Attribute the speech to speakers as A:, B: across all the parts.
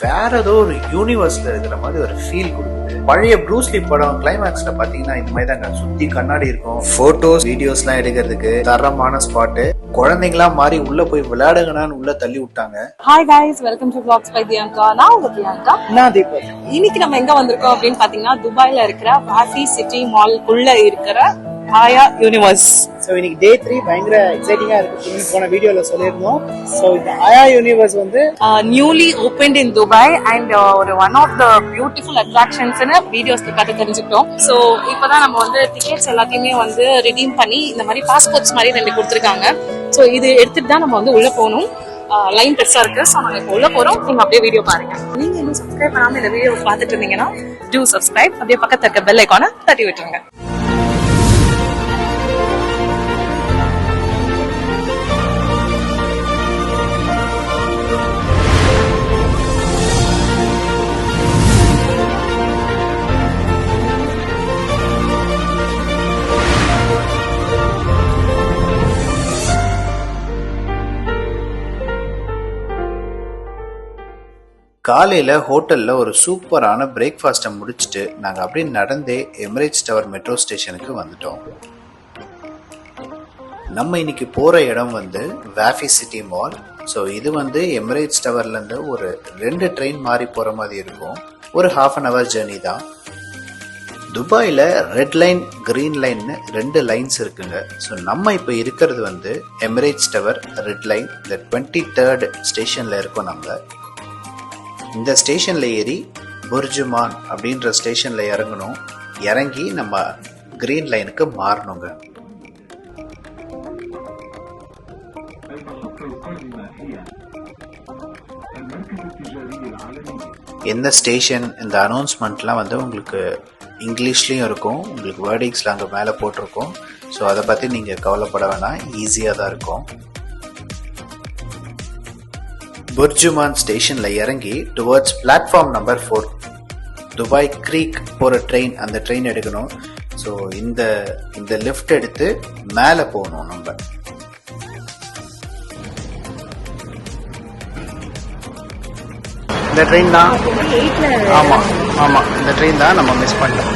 A: வேற ஏதோ ஒரு யூனிவர்ஸ்ல இருக்கிற மாதிரி ஒரு ஃபீல் கொடுக்குது. பழைய ப்ரூஸ்லி படம் கிளைமேக்ஸ்ல பாத்தீங்கன்னா இந்த மாதிரி தாங்க, சுத்தி கண்ணாடி இருக்கும், போட்டோஸ் வீடியோஸ் எல்லாம் எடுக்கிறதுக்கு தரமான ஸ்பாட்டு. குழந்தைங்களா மாறி உள்ள போய் விளையாடுங்கன்னு உள்ள தள்ளி விட்டாங்க.
B: Hi guys, welcome to vlogs by Priyanka. நான் உங்க பிரியங்கா.
A: நான் தீபக்.
B: இன்னைக்கு நம்ம எங்க வந்திருக்கோம் அப்படின்னு பாத்தீங்கன்னா, துபாய்ல இருக்கிற வாஃபி சிட்டி மால் உள்ள இருக்கிற ஆயா யூனிவர்ஸ்.
C: ஸோ இன்னைக்கு டே 3 பயங்கர எக்ஸைட்டிங்கா இருக்கு. போன வீடியோல சொல்லியிருந்தோம். ஸோ இந்த ஆயா யூனிவர்ஸ் வந்து
B: newly opened in Dubai and ஒரு ஒன் ஆஃப் த பியூட்டிஃபுல் அட்ராக்ஷன்ஸ்னு வீடியோஸ்ல பார்த்து தெரிஞ்சுக்கிட்டோம். ஸோ இப்பதான் நம்ம வந்து டிக்கெட்ஸ் எல்லாத்தையுமே வந்து ரிடீம் பண்ணி இந்த மாதிரி பாஸ்போர்ட்ஸ் மாதிரி 2 கொடுத்துருக்காங்க. ஸோ இது எடுத்துட்டு தான் நம்ம வந்து உள்ள போகணும். லைன் பெருசா இருக்கு. ஸோ நாங்க இப்போ உள்ள போறோம். நீங்க அப்படியே வீடியோ பாருங்க. நீங்க இன்னும் சப்ஸ்கிரைப் பண்ணாம இந்த வீடியோ பார்த்துட்டு இருந்தீங்கன்னா டூ சப்ஸ்கிரைப். அப்படியே பக்கத்துல இருக்க பெல் ஐகானை தட்டி விட்டுருங்க.
A: காலையில ஹோட்டல்ல ஒரு சூப்பரான பிரேக்ஃபாஸ்ட்டை முடிச்சுட்டு நாங்க அப்படியே நடந்தே எமிரேட்ஸ் டவர் மெட்ரோ ஸ்டேஷனுக்கு வந்துட்டோம். நம்ம இன்னைக்கு போற இடம் வந்து வாஃபி சிட்டி மால். ஸோ இது வந்து எமிரேட்ஸ் டவர்ல இருந்து ஒரு 2 ட்ரெயின் மாறி போற மாதிரி இருக்கும். ஒரு ½ ஜேர்னி தான். துபாயில ரெட் லைன் கிரீன் லைன்னு 2 லைன்ஸ் இருக்குங்க. ஸோ நம்ம இப்போ இருக்கிறது வந்து எமிரேட்ஸ் டவர் ரெட் லைன், இந்த 23rd ஸ்டேஷன்ல இருக்கோம். நம்ம இந்த ஸ்டேஷன்ல ஏறி புர்ஜுமான் அப்படின்ற ஸ்டேஷன்ல இறங்கணும். இறங்கி நம்ம கிரீன் லைனுக்கு மாறணுங்க. எந்த ஸ்டேஷன், இந்த அனௌன்ஸ்மெண்ட்லாம் வந்து உங்களுக்கு இங்கிலீஷ்லயும் இருக்கும், உங்களுக்கு வேர்டிங்ஸ்ல அங்கே மேலே போட்டிருக்கோம். ஸோ அதை பற்றி நீங்கள் கவலைப்பட வேணாம், ஈஸியாக தான் இருக்கும். புர்ஜுமான் ஸ்டேஷன்ல இறங்கி towards platform number 4 Dubai Creek போற ட்ரெயின், அந்த ட்ரெயின் எடுக்கணும். ஸோ இந்த லிஃப்ட் எடுத்து மேலே போகணும். நம்ம இந்த ட்ரெயின் தான். ஆமா ஆமா, இந்த ட்ரெயின் தான் நம்ம மிஸ் பண்ணோம்.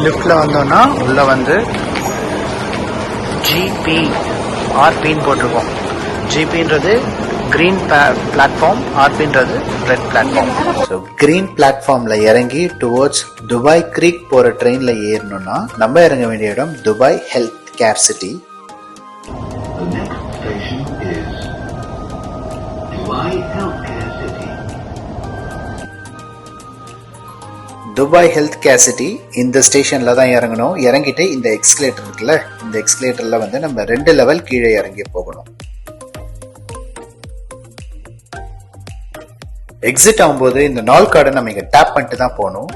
A: லிஃப்ட்ல வந்தோம்னா உள்ள வந்து ஜிபி ஆர்பின்னு போட்டிருக்கோம். ஜிபின்றது கிரீன் பிளாட்ஃபார்ம், ஆர்பின்றது ரெட் பிளாட்ஃபார்ம். ஸோ கிரீன் பிளாட்ஃபார்ம்ல இறங்கி டுவர்ட்ஸ் துபாய் க்ரீக் போற ட்ரெயின்ல ஏறணும்னா நம்ம இறங்க வேண்டிய இடம் Dubai health care city. Dubai health care city இந்த ஸ்டேஷன்ல தான் இறங்கணும். இறங்கிட்டு இந்த எக்ஸ்கலேட்டர் இருக்குல்ல, இந்த எக்ஸ்கலேட்டர்ல வந்து நம்ம 2 லெவல் கீழே இறங்கி போகணும். எக்ஸிட் ஆகும்போது இந்த நால் கார்டை நம்ம இங்க டேப் பண்ணிட்டு தான் போகணும்.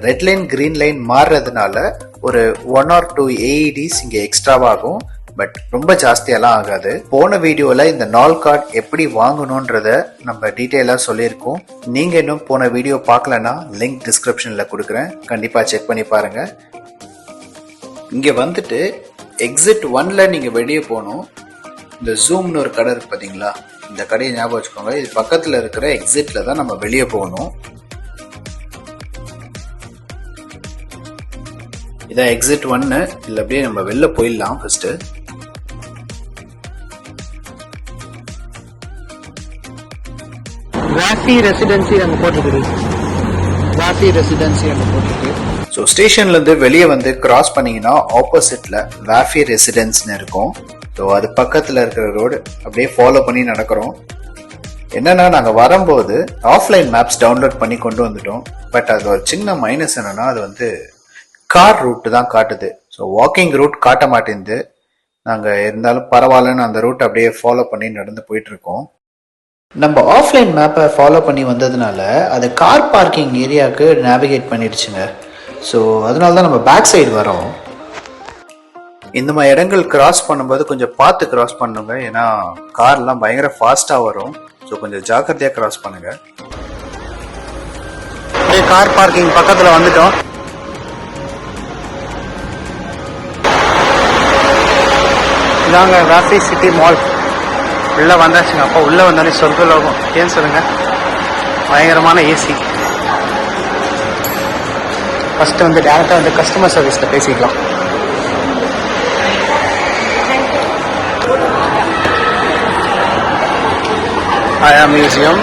A: ரெட் லைன் கிரீன் லைன் மாறுறதுனால ஒரு 1 or 2 AEDs இங்க எக்ஸ்ட்ராவாகும். பட் ரொம்ப ஜாஸ்தியெல்லாம் ஆகாது. போன வீடியோல இந்த நால் கார்டு எப்படி வாங்கணும்ன்றத நம்ம டீட்டெயிலா சொல்லியிருக்கோம். நீங்க இன்னும் போன வீடியோ பார்க்கலன்னா லிங்க் டிஸ்கிரிப்ஷன்ல கொடுக்குறேன், கண்டிப்பா செக் பண்ணி பாருங்க. இங்க வந்துட்டு எக்ஸிட் 1ல நீங்க வெளியே போகணும். இந்த ஜூம்னு ஒரு கடை இருக்கு பாத்தீங்களா, இந்த கடையை ஞாபகம் வச்சுக்கோங்க. இது பக்கத்துல இருக்கிற எக்ஸிட்ல தான் நம்ம வெளியே போகணும். இதான் எக்ஸிட் 1. இல்ல அப்படியே நம்ம வெளில போயிடலாம். ஃபர்ஸ்ட்
C: வாஃபி ரெசிடென்சி அங்கே போட்டிருக்கு. வாஃபி ரெசிடென்சி அங்கே போட்டிருக்கு.
A: ஸோ ஸ்டேஷன்ல இருந்து வெளியே வந்து கிராஸ் பண்ணீங்கன்னா ஆப்போசிட்ல வாஃபி ரெசிடென்ஸ்னு இருக்கும். ஸோ அது பக்கத்துல இருக்கிற ரோடு அப்படியே ஃபாலோ பண்ணி நடக்கிறோம். என்னன்னா நாங்க வரும்போது ஆஃப்லைன் மேப்ஸ் டவுன்லோட் பண்ணி கொண்டு வந்துட்டோம். பட் அது ஒரு சின்ன மைனஸ் என்னன்னா, அது வந்து கார் ரூட் தான் காட்டுது. ஸோ வாக்கிங் ரூட் காட்ட மாட்டேங்குது. நாங்க இருந்தாலும் பரவாயில்லன்னு அந்த ரூட் அப்படியே ஃபாலோ பண்ணி நடந்து போயிட்டு இருக்கோம். நம்ம ஆஃப்லைன் மேப்பை ஃபாலோ பண்ணி வந்ததுனால அது கார் பார்க்கிங் ஏரியாவுக்கு நேவிகேட் பண்ணிடுச்சுங்க. ஸோ அதனால தான் நம்ம பேக் சைடு வரோம். இந்த மாதிரி இடங்கள் கிராஸ் பண்ணும்போது கொஞ்சம் பார்த்து கிராஸ் பண்ணுங்க, ஏன்னா கார்லாம் பயங்கர ஃபாஸ்டா வரும். ஸோ கொஞ்சம் ஜாக்கிரதையா கிராஸ் பண்ணுங்க. கார் பார்க்கிங் பக்கத்தில் வந்துட்டோம்.
C: இதாங்க ராஃபி சிட்டி மால் உள்ளே வந்தாச்சுங்க. அப்போ உள்ளே வந்தாலே சொர்க்கலோகம் ஏன்னு சொல்லுங்கள். பயங்கரமான ஏசி. ஃபஸ்ட்டு வந்து டேரெக்டாக வந்து கஸ்டமர் சர்வீஸில் பேசிக்கலாம். ஆயா மியூசியம்,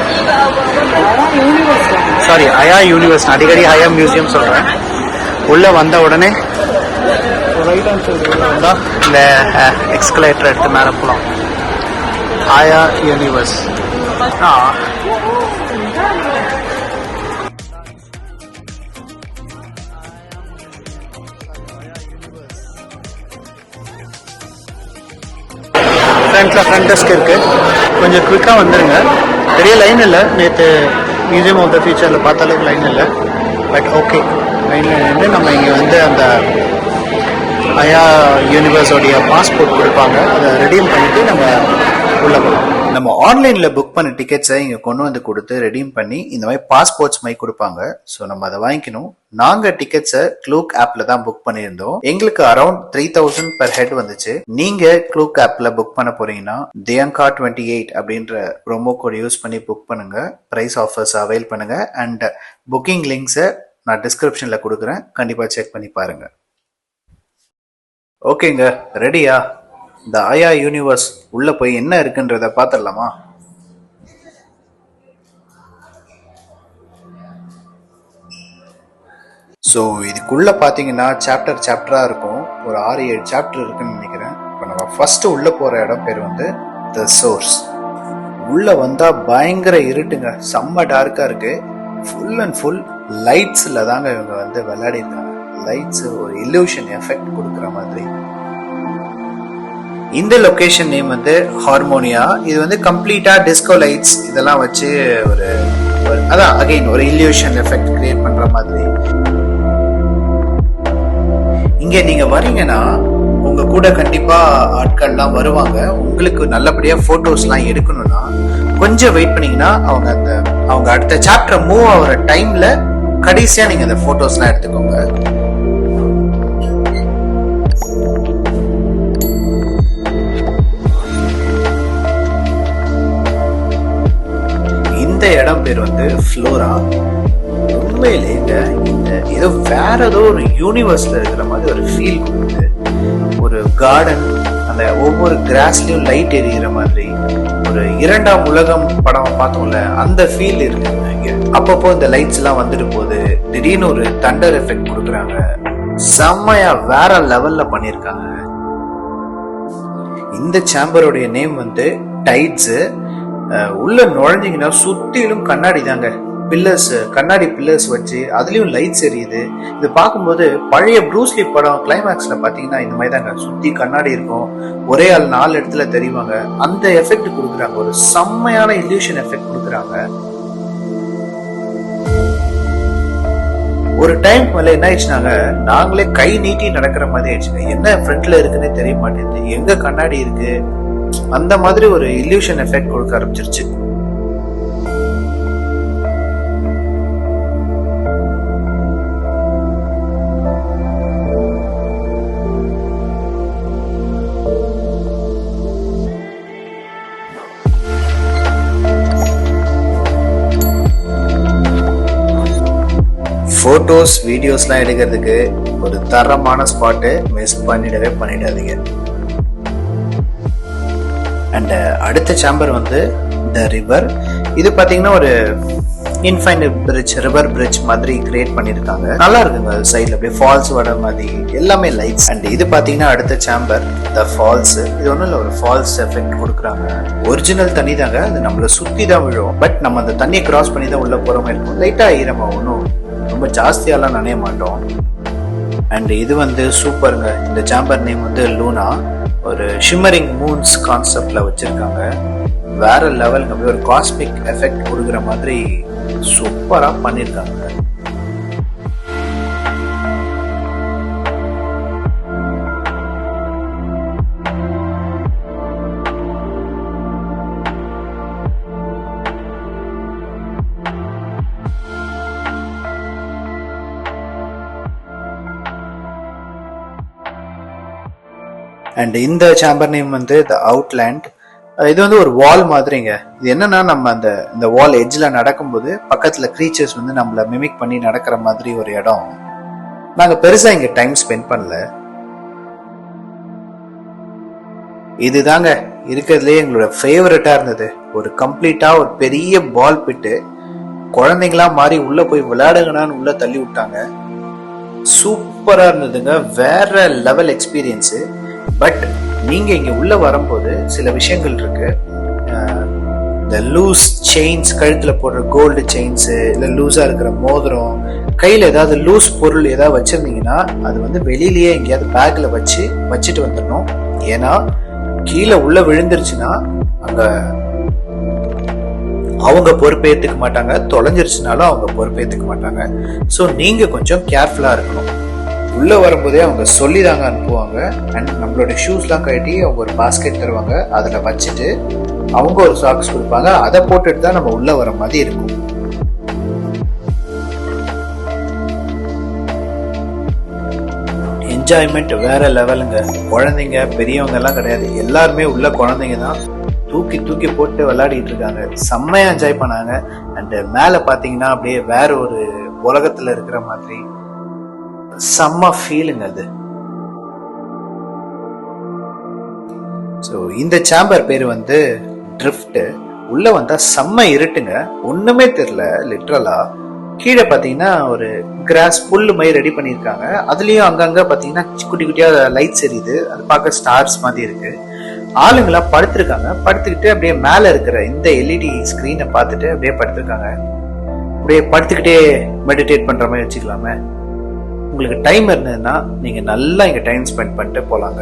C: சாரி ஆயா யூனிவர்ஸ், அடிக்கடி ஆயா மியூசியம் சொல்கிறேன். உள்ளே வந்த உடனே ரைட் ஹேண்ட் சைடு உள்ளே வந்தால் இந்த எக்ஸ்கலேட்டர் எடுத்து மேலே போகலாம். ஆயா யூனிவர்ஸ். ஃப்ரண்ட் டெஸ்க் இருக்குது. கொஞ்சம் குயிக்காக வந்துடுங்க. பெரிய லைன் இல்லை. நேற்று மியூசியம் ஆஃப் த ஃபியூச்சரில் பார்த்த அளவுக்கு லைன் இல்லை. பட் ஓகே, லைனில் நின்று நம்ம இங்கே வந்து அந்த ஆயா யூனிவர்ஸோடைய பாஸ்போர்ட் கொடுப்பாங்க. அதை ரெடீம் பண்ணிவிட்டு நம்ம உள்ளே போகலாம்.
A: நம்ம ஆன்லைன்ல புக் பண்ண டிக்கெட்ஸை இங்க கொண்டு வந்து கொடுத்து ரெடீம் பண்ணி இந்த மாதிரி பாஸ்போர்ட்ஸ் மாதிரி கொடுப்பாங்க. ஸோ நம்ம அதை வாங்கிக்கணும். நாங்க டிக்கெட்ஸை க்ளூக் ஆப்ல தான் புக் பண்ணியிருந்தோம். எங்களுக்கு அரௌண்ட் 3000 per head வந்துச்சு. நீங்க க்ளூக் ஆப்ல புக் பண்ண போறீங்கன்னா Diyanka28 அப்படின்ற ப்ரோமோ கோட் யூஸ் பண்ணி புக் பண்ணுங்க. பிரைஸ் ஆஃபர்ஸ் அவைல் பண்ணுங்க. அண்ட் புக்கிங் லிங்க்ஸை நான் டிஸ்கிரிப்ஷன்ல கொடுக்குறேன். கண்டிப்பா செக் பண்ணி பாருங்க. ஓகேங்க, ரெடியா? இந்த ஆயா யூனிவர்ஸ் உள்ள போய் என்ன இருக்குன்றத பாத்திரலாமா? ஸோ இதுக்குள்ள பாத்தீங்கன்னா சாப்டரா இருக்கும். ஒரு 6-7 சாப்டர் இருக்குன்னு நினைக்கிறேன். இப்போ நம்ம ஃபர்ஸ்ட் உள்ள போற இடம் பேர் வந்து த சோர்ஸ். உள்ள வந்தா பயங்கர இருட்டுங்க, செம்ம டார்க்கா இருக்கு. ஃபுல் அண்ட் ஃபுல் லைட்ஸ்ல தாங்க இவங்க வந்து விளையாடி இருக்காங்க. லைட்ஸ் ஒரு இல்லூஷன் எஃபெக்ட் கொடுக்குற மாதிரி. இந்த லொகேஷன் நேம் வந்து ஹார்மோனியா. இது வந்து கம்ப்ளீட்டா டிஸ்கோ லைட்ஸ் இதெல்லாம் வச்சு ஒரு அதான் அகைன் ஒரு இல்லூஷன் எஃபெக்ட் கிரியேட் பண்ற மாதிரி. இங்க நீங்க வரீங்கன்னா உங்க கூட கண்டிப்பா ஆட்கள்லாம் வருவாங்க. உங்களுக்கு நல்லபடியா போட்டோஸ்லாம் எடுக்கணும்னா கொஞ்சம் வெயிட் பண்ணீங்கன்னா அவங்க அடுத்த சாப்டர் மூவ் ஆகிற டைம்ல கடைசியா நீங்க அந்த போட்டோஸ்லாம் எடுத்துக்கோங்க. இந்த இடம் பேர் வந்து ஃப்ளோரா. உண்மையிலேங்க இந்த ஏதோ வேற ஏதோ ஒரு யூனிவர்ஸ்ல இருக்கிற மாதிரி ஒரு ஃபீல் கொடுக்குது. ஒரு கார்டன், அந்த ஒவ்வொரு கிராஸ்லயும் லைட் எரியிற மாதிரி ஒரு 2ஆம் உலகம் படம் பார்த்தோம்ல, அந்த ஃபீல் இருக்குங்க இங்க. அப்பப்போ இந்த லைட்ஸ் எல்லாம் வந்துட்டு போகுது. திடீர்னு ஒரு தண்டர் எஃபெக்ட் கொடுக்குறாங்க. செம்மையா வேற லெவல்ல பண்ணிருக்காங்க. இந்த சேம்பருடைய நேம் வந்து டைட்ஸ். உள்ள நுழைஞ்சிங்கன்னா சுத்திலும் கண்ணாடி தாங்க, பில்லர்ஸ், கண்ணாடி பில்லர்ஸ் வச்சு அதுலயும் லைட்ஸ் எரியுது. இது பார்க்கும்போது பழைய ப்ரூஸ்லி படம் கிளைமேக்ஸ்ல பாத்தீங்கன்னா இந்த மாதிரி தாங்க, சுத்தி கண்ணாடி இருக்கும், ஒரே ஆள் 4 இடத்துல தெரிவாங்க. அந்த எஃபெக்ட் கொடுக்குறாங்க. ஒரு செம்மையான இல்லூஷன் எஃபெக்ட் கொடுக்குறாங்க. ஒரு டைம் மேல என்ன ஆயிடுச்சுனாங்க, நாங்களே கை நீட்டி நடக்கிற மாதிரி ஆயிடுச்சுங்க. என்ன ஃப்ரண்ட்ல இருக்குன்னே தெரிய மாட்டேங்குது, எங்க கண்ணாடி இருக்கு, அந்த மாதிரி ஒரு இல்லூஷன் எஃபெக்ட் கொடுக்க ஆரம்பிச்சிருச்சு. போட்டோஸ் வீடியோஸ்லாம் எடுக்கிறதுக்கு ஒரு தரமான ஸ்பாட்டு. மிஸ் பண்ணிடாதீங்க. அண்ட் அடுத்த சாம்பர் வந்து த ரிவர். இது பாத்தீங்கன்னா ஒரு இன்ஃபைனைட் பிரிட்ஜ், ரிவர் பிரிட்ஜ் மாதிரி கிரியேட் பண்ணிருக்காங்க. நல்லா இருக்குங்க. சைட்ல அப்படியே ஃபால்ஸ் வர மாதிரி எல்லாமே லைட்ஸ். அண்ட் இது பாத்தீங்கன்னா அடுத்த சாம்பர் த ஃபால்ஸ். இது ஒண்ணும் இல்ல, ஒரு ஃபால்ஸ் எஃபெக்ட் கொடுக்குறாங்க. ஒரிஜினல் தண்ணி தாங்க, அது நம்மள சுத்தி தான் விழும். பட் நம்ம அந்த தண்ணியை கிராஸ் பண்ணி தான் உள்ள போற மாதிரி இருக்கும். லைட்டா ஈரமா, ஒன்றும் ரொம்ப ஜாஸ்தியாலாம் நனைய மாட்டோம். அண்ட் இது வந்து சூப்பருங்க. இந்த சாம்பர் நேம் வந்து லூனா. ஒரு ஷிம்மரிங் மூன்ஸ் கான்செப்ட்ல வச்சிருக்காங்க. வேற லெவலுங்க. அப்படியே ஒரு காஸ்மிக் எஃபெக்ட் கொடுக்குற மாதிரி சூப்பரா பண்ணிருக்காங்க. அண்ட் இந்த சேம்பர் நேம் வந்து த அவுட்லேண்ட். இது வந்து ஒரு வால் மாதிரிங்க. இது என்னன்னா நம்ம இந்த வால் எட்ஜில் நடக்கும்போது பக்கத்துல க்ரீச்சர்ஸ் வந்து நம்மள மிமிக் பண்ணி நடக்கிற மாதிரி ஒரு இடம். நாங்க பெருசா இங்க டைம் ஸ்பெண்ட் பண்ணல. இதுதாங்க இருக்கிறதுலே எங்களோட ஃபேவரட்டா இருந்தது. ஒரு கம்ப்ளீட்டா ஒரு பெரிய பால் பிட்டு, குழந்தைங்களா மாறி உள்ள போய் விளையாடுங்கன்னு உள்ள தள்ளி விட்டாங்க. சூப்பரா இருந்ததுங்க, வேற லெவல் எக்ஸ்பீரியன்ஸ். பட் நீங்க இங்க உள்ள வரும்போது சில விஷயங்கள் இருக்கு. இந்த லூஸ் செயின்ஸ், கழுத்துல போடுற கோல்டு செயின்ஸ், இல்ல லூஸா இருக்கிற மோதிரம், கையில ஏதாவது லூஸ் பொருள் ஏதாவது வச்சிருந்தீங்கன்னா அது வந்து வெளியிலேயே எங்கேயாவது பேக்ல வச்சுட்டு வந்துடணும். ஏன்னா கீழே உள்ள விழுந்துருச்சுன்னா அங்க அவங்க பொறுப்பேற்றுக்க மாட்டாங்க, தொலைஞ்சிருச்சுனாலும் அவங்க பொறுப்பேற்றுக்க மாட்டாங்க. ஸோ நீங்க கொஞ்சம் கேர்ஃபுல்லா இருக்கணும். உள்ள வரும்போதே அவங்க சொல்லி தாங்க அனுப்புவாங்க. அண்ட் நம்மளோட ஷூஸ்லாம் கட்டி அவங்க ஒரு பாஸ்கெட் தருவாங்க, அதில் வச்சுட்டு அவங்க ஒரு சாக்ஸ் கொடுப்பாங்க, அதை போட்டுட்டு தான் நம்ம உள்ள வர மாதிரி இருக்கும். என்ஜாய்மெண்ட் வேற லெவலுங்க. குழந்தைங்க பெரியவங்க எல்லாம் கிடையாது, எல்லாருமே உள்ள குழந்தைங்க தான். தூக்கி தூக்கி போட்டு விளையாடிட்டு இருக்காங்க, செம்மையா என்ஜாய் பண்ணாங்க. அண்ட் மேல பாத்தீங்கன்னா அப்படியே வேற ஒரு உலகத்துல இருக்கிற மாதிரி செம்ம ஃபீலிங் அது. ஸோ இந்த சேம்பர் பேர் வந்து ட்ரிஃப்ட். உள்ள வந்தா செம்ம இருட்டுங்க, ஒண்ணுமே தெரியல லிட்ரலா. கீழே பாத்தீங்கன்னா ஒரு கிராஸ் புல்லு மாதிரி ரெடி பண்ணியிருக்காங்க. அதுலயும் அங்கங்க பாத்தீங்கன்னா குட்டி குட்டியா லைட்ஸ் எரியுது, அது பார்க்க ஸ்டார்ஸ் மாதிரி இருக்கு. ஆளுங்கெல்லாம் படுத்திருக்காங்க, படுத்துக்கிட்டு அப்படியே மேல இருக்கிற இந்த எல்இடி ஸ்கிரீனை பார்த்துட்டு அப்படியே படுத்திருக்காங்க. அப்படியே படுத்துக்கிட்டே மெடிடேட் பண்ற மாதிரி வச்சுக்கலாமே. உங்களுக்கு டைம் இருந்ததுன்னா நீங்க நல்லா இங்க டைம் ஸ்பெண்ட் பண்ணிட்டு போலாங்க.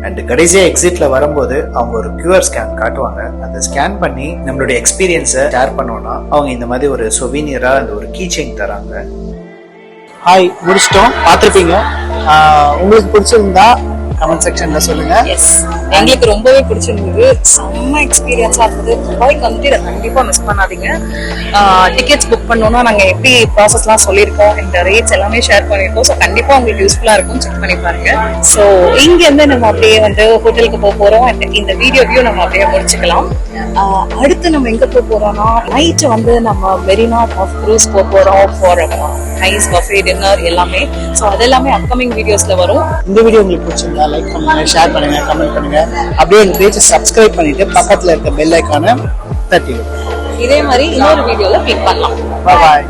A: அண்ட் கடைசியா எக்ஸிட்ல வரும்போது அவங்க ஒரு QR ஸ்கேன் காட்டுவாங்க. அதை ஸ்கேன் பண்ணி நம்மளுடைய எக்ஸ்பீரியன்ஸை ஷேர் பண்ணோம்னா அவங்க இந்த மாதிரி ஒரு சொவீனியரா அந்த ஒரு கீ செயின் தராங்க.
C: ஹாய், முடிச்சிட்டோம், பார்த்துருப்பீங்க. உங்களுக்கு பிடிச்சிருந்தா கமெண்ட் செக்ஷன்ல சொல்லுங்க.
B: எஸ், எங்களுக்கு ரொம்பவே பிடிச்சிருந்தது, செம்ம எக்ஸ்பீரியன்ஸா இருந்தது. துபாய்க்கு வந்துட்டு இதை கண்டிப்பா மிஸ் பண்ணாதீங்க. டிக்கெட்ஸ் புக் பண்ணோம்னா நாங்க எப்படி ப்ராசஸ்லாம் சொல்லியிருக்கோம், இந்த ரேட்ஸ் எல்லாமே ஷேர் பண்ணியிருக்கோம். ஸோ கண்டிப்பா உங்களுக்கு யூஸ்ஃபுல்லா இருக்கும், செக் பண்ணி பாருங்க. ஸோ இங்க இருந்து நம்ம அப்படியே வந்து ஹோட்டலுக்கு போக போறோம். இந்த வீடியோவையும் நம்ம அப்படியே முடிச்சுக்கலாம். அடுத்து நம்ம எங்க போக போறோம்னா நைட்டு வந்து நம்ம மெரினா ஆஃப் க்ரூஸ் போக போறோம் ஃபார் நைஸ் பஃபே டின்னர் எல்லாமே. ஸோ அது எல்லாமே அப்கமிங் வீடியோஸ்ல வரும்.
C: இந்த வீடியோ உங்களுக்கு பிடிச்சிருந்தா லைக் பண்ணுங்க, ஷேர் பண்ணுங்க, கமெண்ட் பண்ணுங்க. அப்படியே எங்க பேஜை சப்ஸ்கிரைப் பண்ணிட்டு பக்கத்துல இருக்க பெல் ஐக்கானை தட்டி.
B: இதே மாதிரி இன்னொரு வீடியோல மீட் பண்ணலாம்.
C: பாய்.